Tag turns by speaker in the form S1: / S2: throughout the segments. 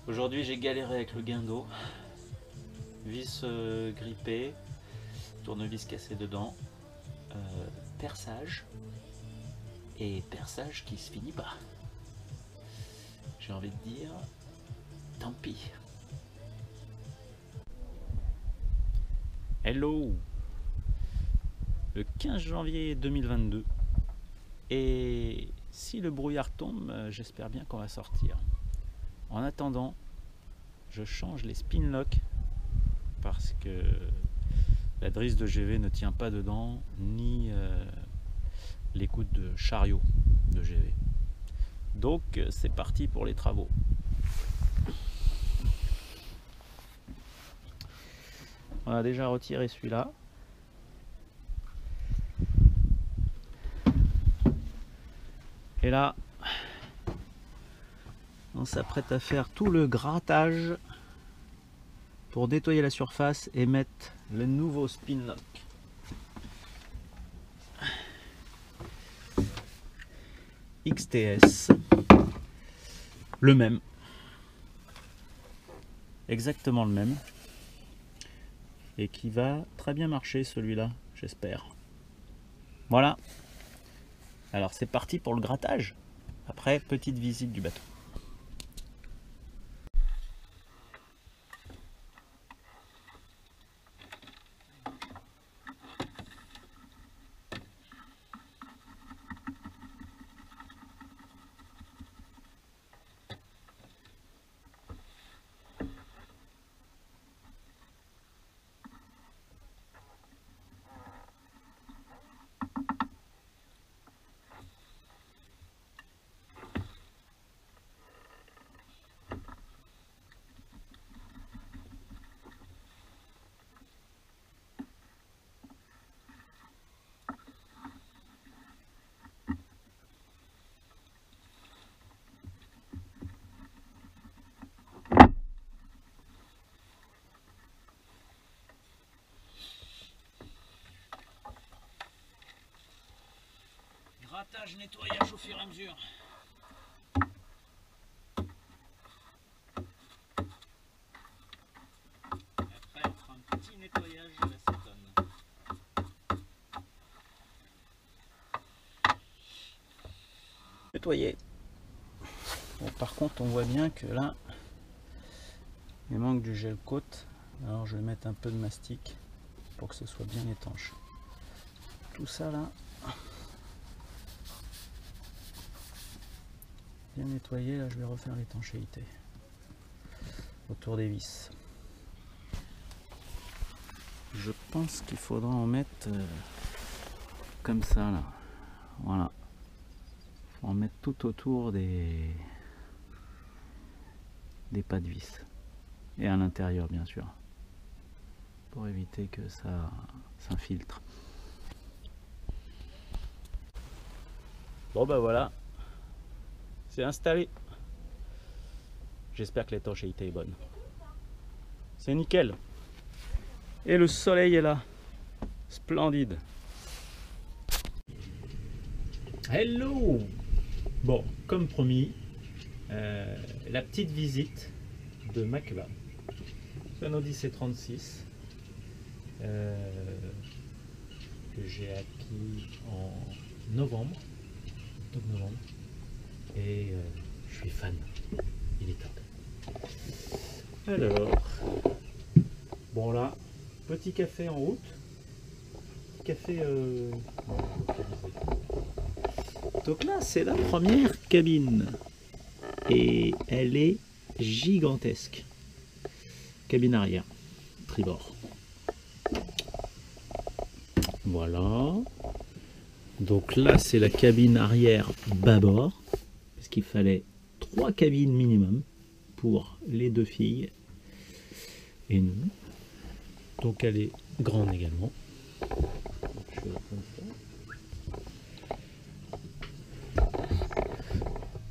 S1: Aujourd'hui j'ai galéré avec le guindeau, vis grippée, tournevis cassé dedans, perçage, et perçage qui se finit pas. J'ai envie de dire, tant pis. Hello, le 15 janvier 2022, et si le brouillard tombe, j'espère bien qu'on va sortir. En attendant, je change les spin locks parce que la drisse de GV ne tient pas dedans, ni l'écoute de chariot de GV. Donc c'est parti pour les travaux. On a déjà retiré celui-là. Et là, on s'apprête à faire tout le grattage pour nettoyer la surface et mettre le nouveau spin lock. XTS, le même, exactement le même, et qui va très bien marcher celui-là, j'espère. Voilà, alors c'est parti pour le grattage. Après, petite visite du bateau. Grattage, nettoyage au fur et à mesure. Après, on fera un petit nettoyage de l'acétone. Nettoyer. Bon, par contre, on voit bien que là, il manque du gel coat. Alors, je vais mettre un peu de mastic pour que ce soit bien étanche. Tout ça là, bien nettoyé. Là, je vais refaire l'étanchéité autour des vis. Je pense qu'il faudra en mettre comme ça là. Voilà. Faut en mettre tout autour des pas de vis. Et à l'intérieur bien sûr. Pour éviter que ça s'infiltre. Bon bah voilà. C'est installé. J'espère que l'étanchéité est bonne. C'est nickel. Et le soleil est là. Splendide. Hello. Bon, comme promis, la petite visite de Makeba. C'est un Odyssey 36 que j'ai acquis en novembre, octobre-novembre, et je suis fan. Il est top. Alors, bon là, petit café en route, café. Donc là, c'est la première cabine et elle est gigantesque. Cabine arrière, tribord. Voilà. Donc là, c'est la cabine arrière bâbord, parce qu'il fallait 3 cabines minimum pour les 2 filles et nous. Donc elle est grande également. Je vais la prendre ça.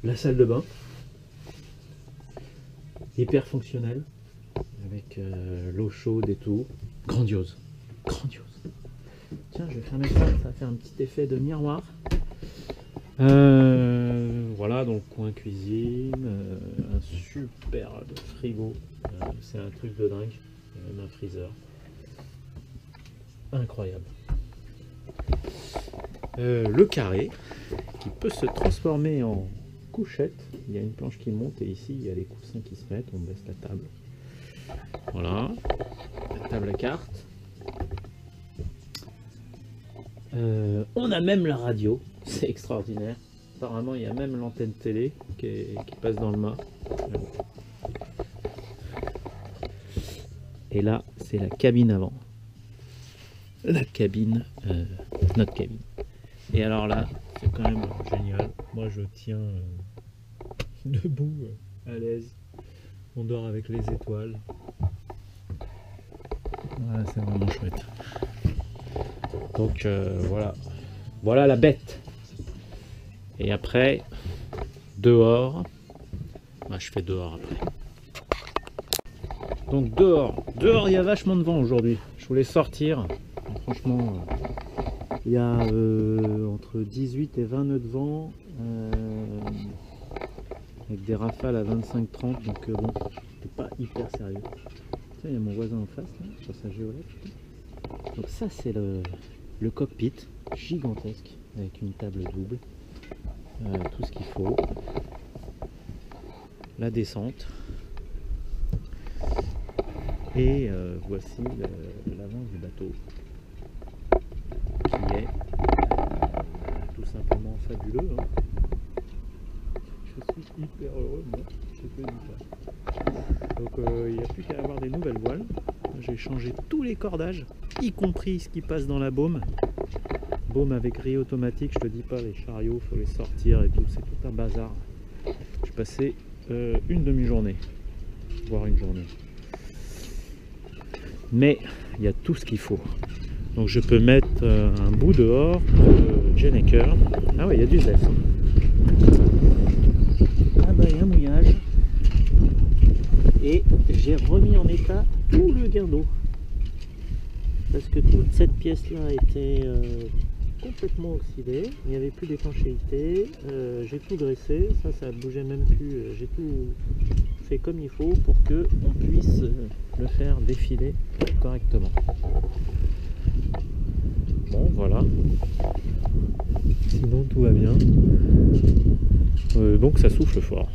S1: La salle de bain, hyper fonctionnelle, avec l'eau chaude et tout. Grandiose. Grandiose. Tiens, je vais fermer ça, ça va faire un petit effet de miroir. Voilà. Voilà, donc coin cuisine, un superbe frigo, c'est un truc de dingue, il y a même un freezer, incroyable. Le carré, qui peut se transformer en couchette, il y a une planche qui monte et ici il y a les coussins qui se mettent, on baisse la table. Voilà, la table à cartes. On a même la radio, c'est extraordinaire. Apparemment, il y a même l'antenne télé qui passe dans le mât. Et là, c'est la cabine avant. La cabine, notre cabine. Et alors là, c'est quand même génial. Moi, je tiens debout, à l'aise. On dort avec les étoiles. Voilà, c'est vraiment chouette. Donc voilà. Voilà la bête. Et après, dehors. Bah, je fais dehors après. Donc dehors. Dehors, il y a vachement de vent aujourd'hui. Je voulais sortir. Franchement, il y a entre 18 et 20 nœuds de vent. Avec des rafales à 25-30. Donc bon, c'est pas hyper sérieux. Tiens, il y a mon voisin en face, là, sur sa géolette. Donc ça, c'est le cockpit. Gigantesque. Avec une table double. Tout ce qu'il faut, la descente, et voici l'avant du bateau qui est tout simplement fabuleux, hein. Je suis hyper heureux, moi, je te dis ça. Donc il n'y a plus qu'à avoir des nouvelles voiles. J'ai changé tous les cordages, y compris ce qui passe dans la baume. Baume avec grille automatique, je te dis pas, les chariots, faut les sortir et tout, c'est tout un bazar. J'ai passé une demi-journée, voire une journée. Mais il y a tout ce qu'il faut. Donc je peux mettre un bout dehors de Jenneker. Ah ouais, il y a du zef. Ah bah il y a un mouillage. Et j'ai remis en état tout le guindeau. Parce que toute cette pièce-là était complètement oxydé, il n'y avait plus d'étanchéité, j'ai tout dressé, ça bougeait même plus, j'ai tout fait comme il faut pour que on puisse le faire défiler correctement. Bon voilà, sinon tout va bien, donc ça souffle fort.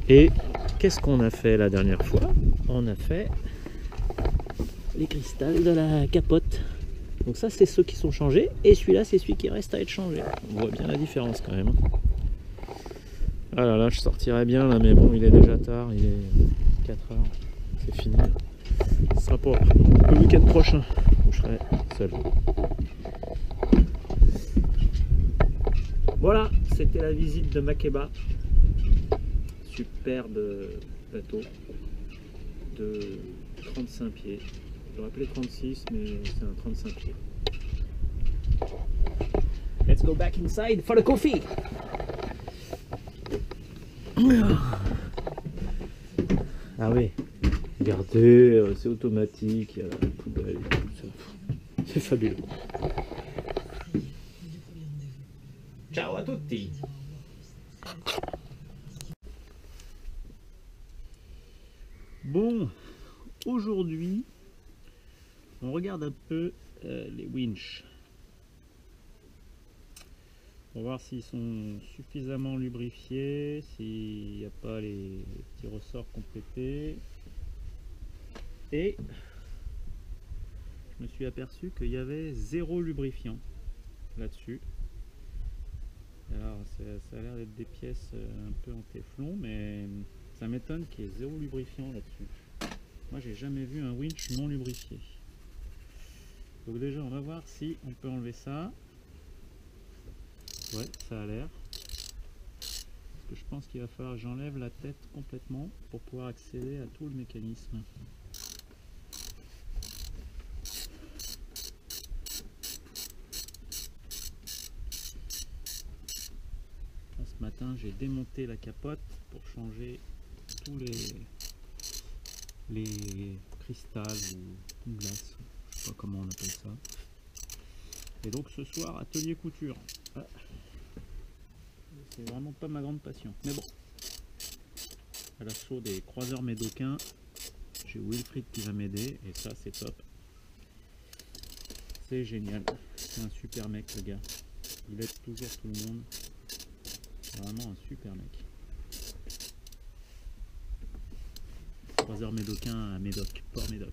S1: Et qu'est-ce qu'on a fait la dernière fois? On a fait les cristals de la capote. Donc ça, c'est ceux qui sont changés, et celui-là, c'est celui qui reste à être changé. On voit bien la différence quand même. Ah là là, je sortirais bien là, mais bon, il est déjà tard, il est 4 heures, c'est fini. Ce sera pour le week-end prochain, où je serai seul. Voilà, c'était la visite de Makeba. Superbe bateau de 35 pieds. J'aurais appelé 36, mais c'est un 35 pieds. Let's go back inside for the coffee. Ah oui, regardez, c'est automatique, il y a la poubelle, c'est fabuleux. Ciao à tutti. Bon, aujourd'hui, on regarde un peu les winches pour voir s'ils sont suffisamment lubrifiés, s'il n'y a pas les petits ressorts complétés. Et je me suis aperçu qu'il y avait 0 lubrifiant là-dessus. Alors ça a l'air d'être des pièces un peu en téflon, mais ça m'étonne qu'il y ait 0 lubrifiant là-dessus. Moi j'ai jamais vu un winch non lubrifié. Donc déjà on va voir si on peut enlever ça. Ouais, ça a l'air. Parce que je pense qu'il va falloir que j'enlève la tête complètement pour pouvoir accéder à tout le mécanisme. Là, ce matin j'ai démonté la capote pour changer tous les cristals ou glaces, je sais pas comment on appelle ça. Et donc ce soir atelier couture. Ah. c'est vraiment pas ma grande passion. Mais bon, à l'assaut des croiseurs médocains, j'ai Wilfried qui va m'aider et ça c'est top. C'est génial. C'est un super mec le gars. Il aide toujours tout le monde. C'est vraiment un super mec. Croiseur médocain à Médoc, Port Médoc.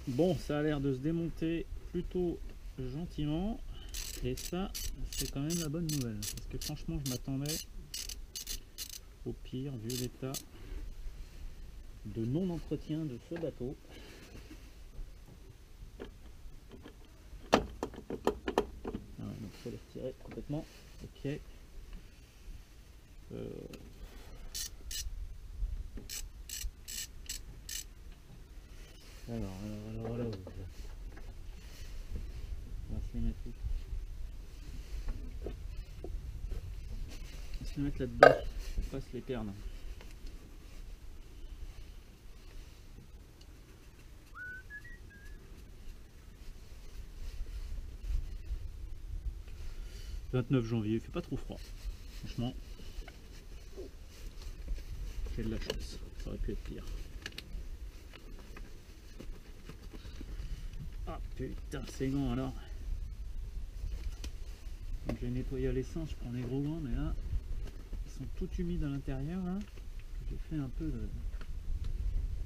S1: Bon, ça a l'air de se démonter plutôt gentiment. Et ça, c'est quand même la bonne nouvelle. Parce que franchement, je m'attendais au pire vu l'état de non-entretien de ce bateau. Ah ouais, donc il faut les retirer complètement. Ok. Alors, on va se les mettre où? On va se les mettre là-dedans pour pas se les perdre. « 29 janvier, il fait pas trop froid. Franchement, j'ai de la chance. Ça aurait pu être pire. Ah putain, c'est gants alors. Donc j'ai nettoyé à l'essence, je prends les gros gants, mais là, ils sont tout humides à l'intérieur. J'ai fait un peu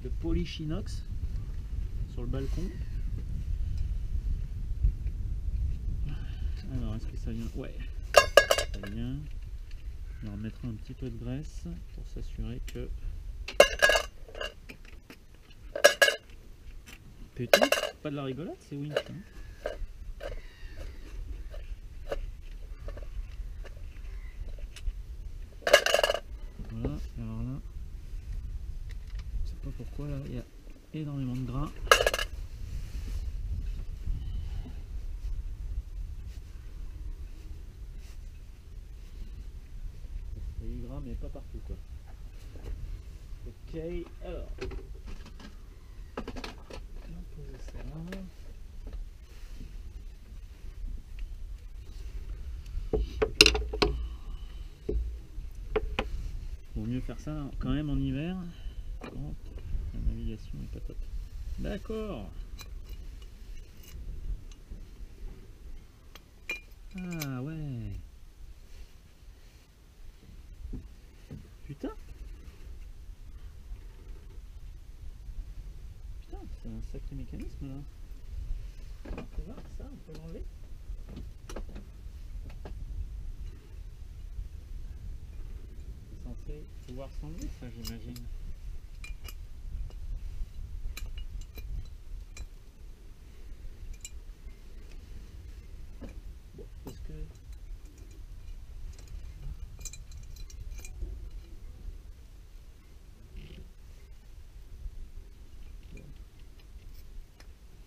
S1: de polish inox sur le balcon. Alors, est-ce que ça vient? Ouais, ça vient. On va remettre un petit peu de graisse pour s'assurer que... Putain, pas de la rigolade, c'est winch. Hein. Voilà, alors là, je sais pas pourquoi, là, il y a énormément de gras. Il est gras, mais pas partout, quoi. Ok, alors... Vaut mieux faire ça quand même en hiver quand la navigation est pas top. D'accord. Ah ouais. Putain. Putain, c'est un sacré mécanisme là. On peut voir ça, on peut l'enlever. C'est censé pouvoir s'enlever ça, j'imagine. Bon, est-ce que...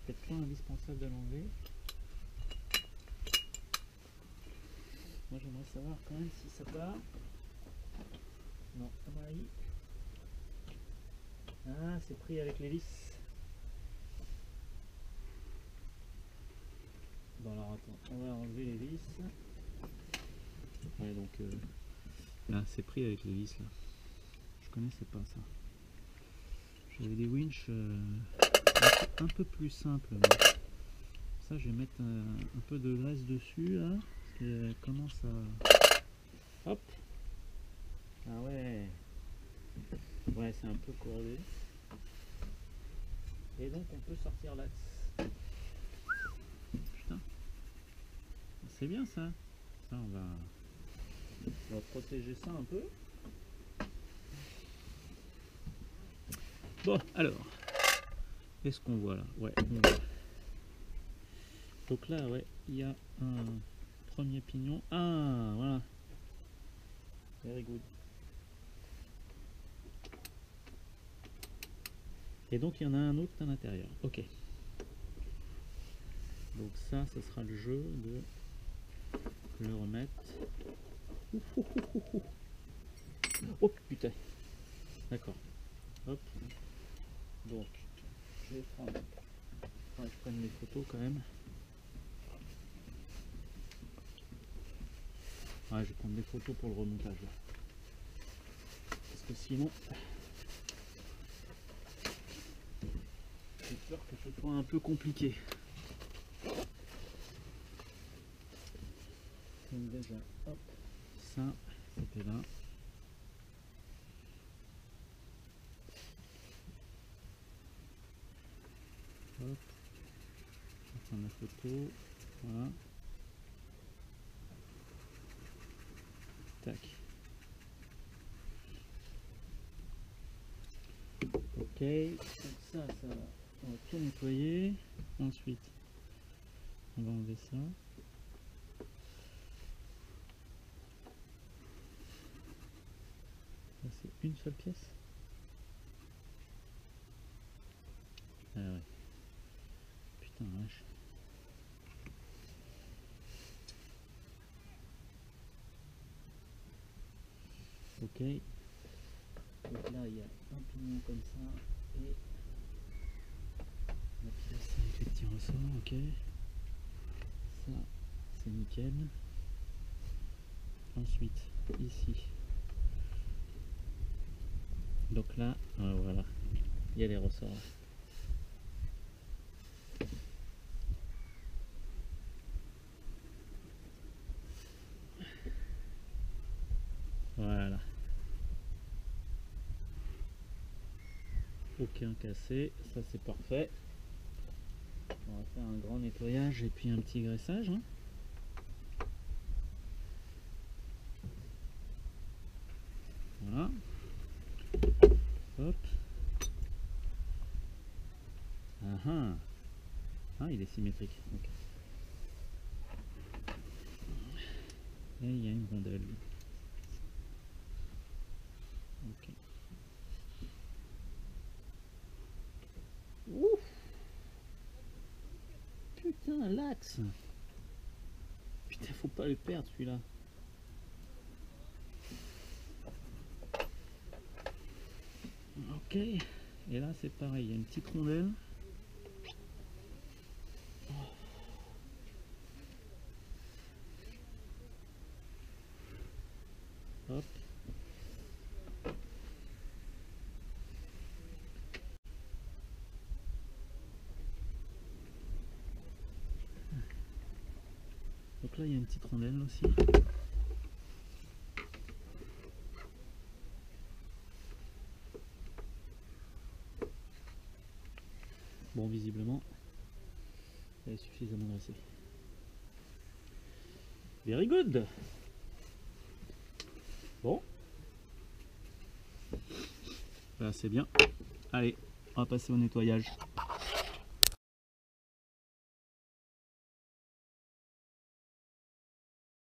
S1: Peut-être pas indispensable de l'enlever. Moi j'aimerais savoir quand même si ça part. Non, à mon avis. Ah, c'est pris avec les vis. Bon alors attends, on va enlever les vis. Ouais donc là c'est pris avec les vis là. Je connaissais pas ça. J'avais des winches un peu plus simples. Mais ça je vais mettre un peu de graisse dessus là. Parce qu'elle commence à... Hop. Ah ouais. Ouais c'est un peu corrodé. Et donc on peut sortir l'axe. Putain. C'est bien ça. Ça on va protéger ça un peu. Bon alors. Qu'est-ce qu'on voit là? Ouais, on voit. Donc là ouais, il y a un premier pignon. Ah voilà. Very good. Et donc il y en a un autre à l'intérieur. Ok. Donc ça, ce sera le jeu de le remettre. Oh putain. D'accord. Hop. Donc, je vais prendre. Faudrait que je prenne les photos quand même. Ouais, je vais prendre des photos pour le remontage là. Parce que sinon, j'ai peur que ce soit un peu compliqué. Donc déjà, hop, ça, c'était là. Hop, je vais prendre la photo, voilà. Tac. Ok, donc ça va. On va tout nettoyer. Ensuite, on va enlever ça. Ça c'est une seule pièce. Ah ouais. Putain vache. Ok. Donc là il y a un pignon comme ça et la pièce avec les petits ressorts, ok. Ça c'est nickel. Ensuite ici. Donc là, voilà, il y a les ressorts. Voilà. Aucun cassé, ça c'est parfait. On va faire un grand nettoyage et puis un petit graissage. Hein. Voilà. Hop. Ah, il est symétrique. Okay. Et il y a une rondelle. Ok. Ouf. Putain, l'axe. Putain, faut pas le perdre celui-là. Ok. Et là, c'est pareil. Il y a une petite rondelle. Hop. Donc là, il y a une petite rondelle aussi. Bon, visiblement, elle est suffisamment graissée. Very good. Bon. Là, c'est bien. Allez, on va passer au nettoyage.